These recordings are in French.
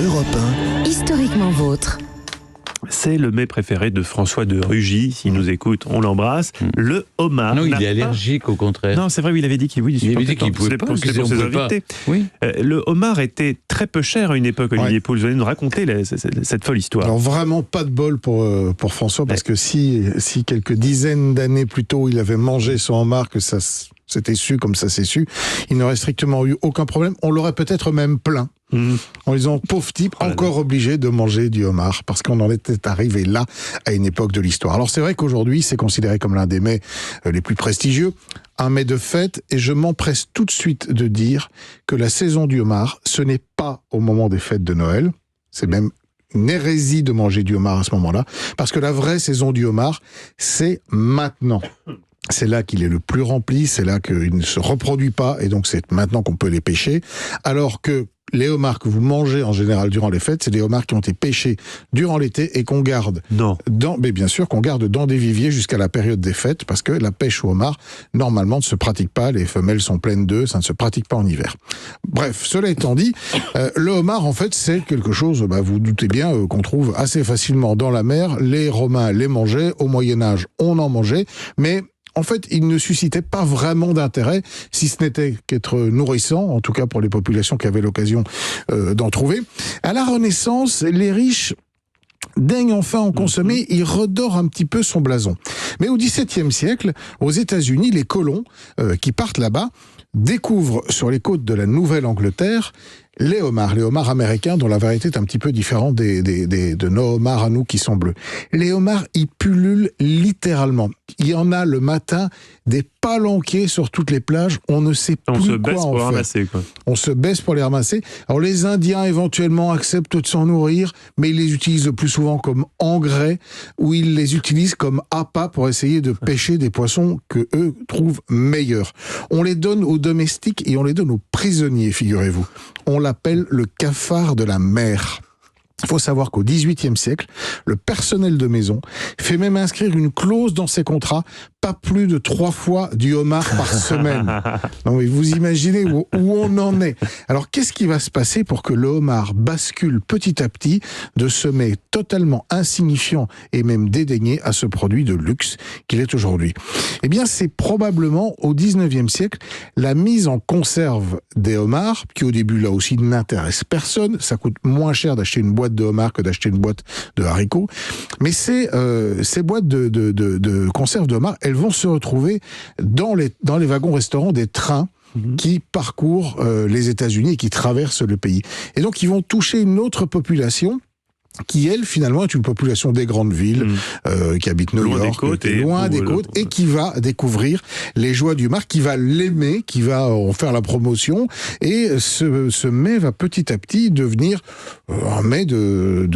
Europe 1. Historiquement vôtre. C'est le mets préféré de François de Rugy. S'il nous écoute, on l'embrasse. Le homard. Non, il est allergique, au contraire. Non, c'est vrai, il avait dit qu'il il avait dit qu'il pouvait pas. Pour ses invités. Oui. Le homard était très peu cher à une époque, Olivier Pouls. Vous allez nous raconter cette folle histoire. Alors vraiment pas de bol pour François, parce que si quelques dizaines d'années plus tôt il avait mangé son homard, que ça c'était su comme ça s'est su, il n'aurait strictement eu aucun problème. On l'aurait peut-être même plaint. En disant, pauvre type, encore obligé de manger du homard, parce qu'on en était arrivé là, à une époque de l'histoire. Alors c'est vrai qu'aujourd'hui, c'est considéré comme l'un des mets les plus prestigieux, un mets de fête, et je m'empresse tout de suite de dire que la saison du homard, ce n'est pas au moment des fêtes de Noël, c'est même une hérésie de manger du homard à ce moment-là, parce que la vraie saison du homard, c'est maintenant. C'est là qu'il est le plus rempli, c'est là qu'il ne se reproduit pas, et donc c'est maintenant qu'on peut les pêcher, alors que les homards que vous mangez en général durant les fêtes, c'est des homards qui ont été pêchés durant l'été et qu'on garde mais bien sûr qu'on garde dans des viviers jusqu'à la période des fêtes, parce que la pêche au homard normalement ne se pratique pas, les femelles sont pleines d'œufs, ça ne se pratique pas en hiver. Bref, cela étant dit, le homard en fait c'est quelque chose, vous doutez bien, qu'on trouve assez facilement dans la mer. Les Romains les mangeaient, au Moyen-Âge on en mangeait, mais en fait, il ne suscitait pas vraiment d'intérêt, si ce n'était qu'être nourrissant, en tout cas pour les populations qui avaient l'occasion d'en trouver. À la Renaissance, les riches daignent enfin en consommer, il redore un petit peu son blason. Mais au XVIIe siècle, aux États-Unis, les colons qui partent là-bas découvrent sur les côtes de la Nouvelle-Angleterre les homards américains, dont la variété est un petit peu différente de nos homards à nous qui sont bleus. Les homards, ils pullulent littéralement. Il y en a le matin, des palanquets sur toutes les plages, on ne sait plus quoi en faire. Ramasser, quoi. On se baisse pour les ramasser. Alors les Indiens éventuellement acceptent de s'en nourrir, mais ils les utilisent le plus souvent comme engrais, ou ils les utilisent comme appât pour essayer de pêcher des poissons que eux trouvent meilleurs. On les donne aux domestiques et on les donne aux prisonniers, figurez-vous. On l'appelle le cafard de la mer. Il faut savoir qu'au XVIIIe siècle, le personnel de maison fait même inscrire une clause dans ses contrats, pas plus de 3 fois du homard par semaine. Non mais vous imaginez où on en est. Alors qu'est-ce qui va se passer pour que le homard bascule petit à petit de ce mets totalement insignifiant et même dédaigné à ce produit de luxe qu'il est aujourd'hui? Eh bien c'est probablement au XIXe siècle la mise en conserve des homards, qui au début là aussi n'intéresse personne, ça coûte moins cher d'acheter une boîte de homards que d'acheter une boîte de haricots, mais ces boîtes de conserve de homards, elles vont se retrouver dans les wagons-restaurants des trains qui parcourent les États-Unis et qui traversent le pays. Et donc ils vont toucher une autre population qui, elle, finalement, est une population des grandes villes, qui habite New York, loin des côtes, et qui va découvrir les joies du homard, qui va l'aimer, qui va en faire la promotion, et ce mets va petit à petit devenir un mets de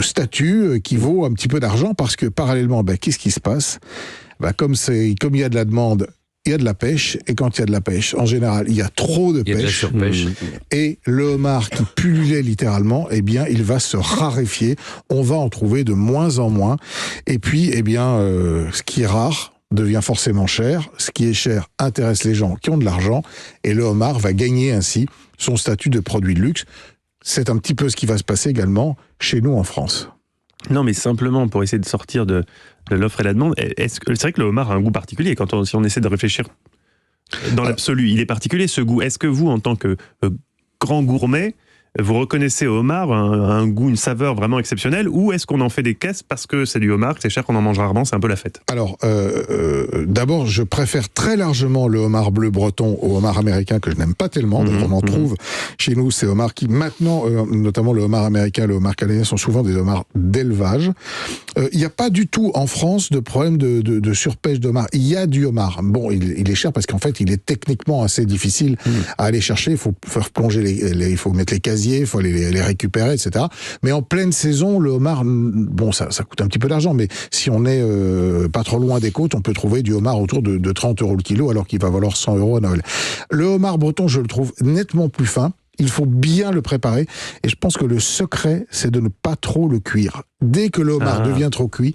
statut qui vaut un petit peu d'argent, parce que parallèlement, qu'est-ce qui se passe? Comme il y a de la demande, il y a de la pêche, et quand il y a de la pêche, en général, il y a trop de pêche. Il y a de la surpêche. Et le homard qui pullulait littéralement, il va se raréfier. On va en trouver de moins en moins. Et puis, ce qui est rare devient forcément cher. Ce qui est cher intéresse les gens qui ont de l'argent. Et le homard va gagner ainsi son statut de produit de luxe. C'est un petit peu ce qui va se passer également chez nous en France. Non, mais simplement pour essayer de sortir de l'offre et la demande, c'est vrai que le homard a un goût particulier. Si on essaie de réfléchir dans l'absolu, il est particulier ce goût. Est-ce que vous, en tant que grand gourmet, vous reconnaissez au homard un goût, une saveur vraiment exceptionnelle, ou est-ce qu'on en fait des caisses parce que c'est du homard, que c'est cher, qu'on en mange rarement, c'est un peu la fête? Alors, d'abord, je préfère très largement le homard bleu breton au homard américain, que je n'aime pas tellement. On en trouve chez nous ces homards qui maintenant, notamment le homard américain, le homard canadien, sont souvent des homards d'élevage. Il n'y a pas du tout en France de problème de surpêche de homard. Il y a du homard. Bon, il est cher parce qu'en fait, il est techniquement assez difficile à aller chercher. Il faut faire plonger il faut mettre les casiers, il faut les récupérer, etc. Mais en pleine saison, le homard, ça coûte un petit peu d'argent, mais si on est pas trop loin des côtes, on peut trouver du homard autour de 30 € le kilo, alors qu'il va valoir 100 € à Noël. Le homard breton, je le trouve nettement plus fin. Il faut bien le préparer, et je pense que le secret, c'est de ne pas trop le cuire. Dès que le homard devient trop cuit,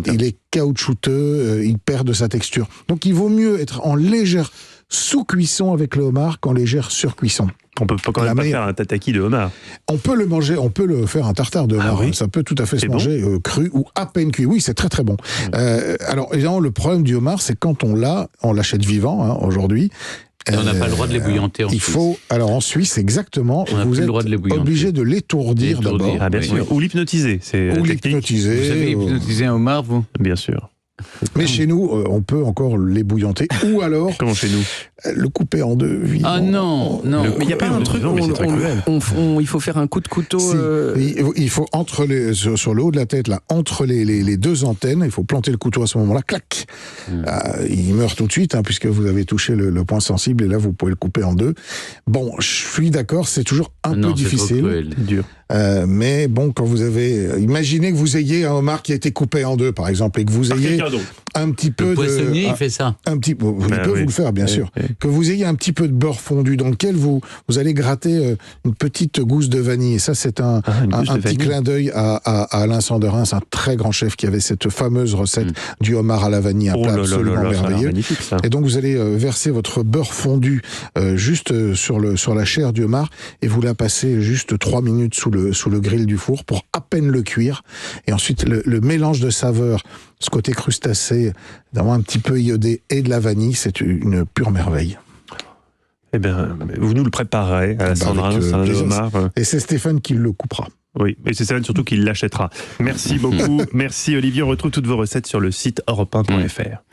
il est caoutchouteux, il perd de sa texture. Donc il vaut mieux être en légère sous-cuisson avec le homard qu'en légère surcuisson. On peut quand même pas faire un tataki de homard. On peut le manger, on peut le faire un tartare de homard. oui. Ça peut tout à fait se C'est manger cru ou à peine cuit. Oui, c'est très très bon. Alors évidemment, le problème du homard, c'est quand on l'achète vivant aujourd'hui. Et on n'a pas le droit de l'ébouillanter en Il Suisse. faut, alors en Suisse, exactement, On n'a vous plus le êtes droit de l'ébouillanter. obligé de l'étourdir d'abord. Ah bien Oui, sûr. oui. Ou l'hypnotiser, c'est Ou la technique. l'hypnotiser. Vous savez hypnotiser un homard, vous? Bien sûr. Mais chez nous, on peut encore l'ébouillanter. Ou alors, Comment chez nous? le couper en deux vivant. Ah non, non. Le- Mais il n'y a pas un truc Non, où mais c'est très cruel. il faut faire un coup de couteau. Si. Il faut sur le haut de la tête, là, entre les deux antennes, il faut planter le couteau à ce moment-là, clac. Il meurt tout de suite, puisque vous avez touché le point sensible, et là vous pouvez le couper en deux. Bon, je suis d'accord, c'est toujours un Non, peu c'est trop difficile, cruel. C'est dur. mais bon, quand vous avez, imaginez que vous ayez un homard qui a été coupé en deux, par exemple, et que vous ayez Quelqu'un d'autre. un petit peu Le poissonnier, de, il fait ça. un petit, vous Ben pouvez oui. vous le faire, bien Oui, sûr. oui. Que vous ayez un petit peu de beurre fondu dans lequel vous allez gratter une petite gousse de vanille. Et ça, c'est un Une gousse de petit vanille. clin d'œil à Alain Sanderin, c'est un très grand chef qui avait cette fameuse recette du homard à la vanille, un Oh plat là là absolument là là, ça a l'air merveilleux. magnifique ça. Et donc vous allez verser votre beurre fondu juste sur la chair du homard et vous la passez juste 3 minutes sous le grill du four pour à peine le cuire. Et ensuite le mélange de saveurs, ce côté crustacé, d'avoir un petit peu iodé et de la vanille, c'est une pure merveille. Eh bien, vous nous le préparerez à la Sandrin, avec, c'est un plaisir. homard. Et c'est Stéphane qui le coupera. Oui, et c'est Stéphane surtout qui l'achètera. Merci beaucoup. Merci Olivier. On retrouve toutes vos recettes sur le site europe1.fr.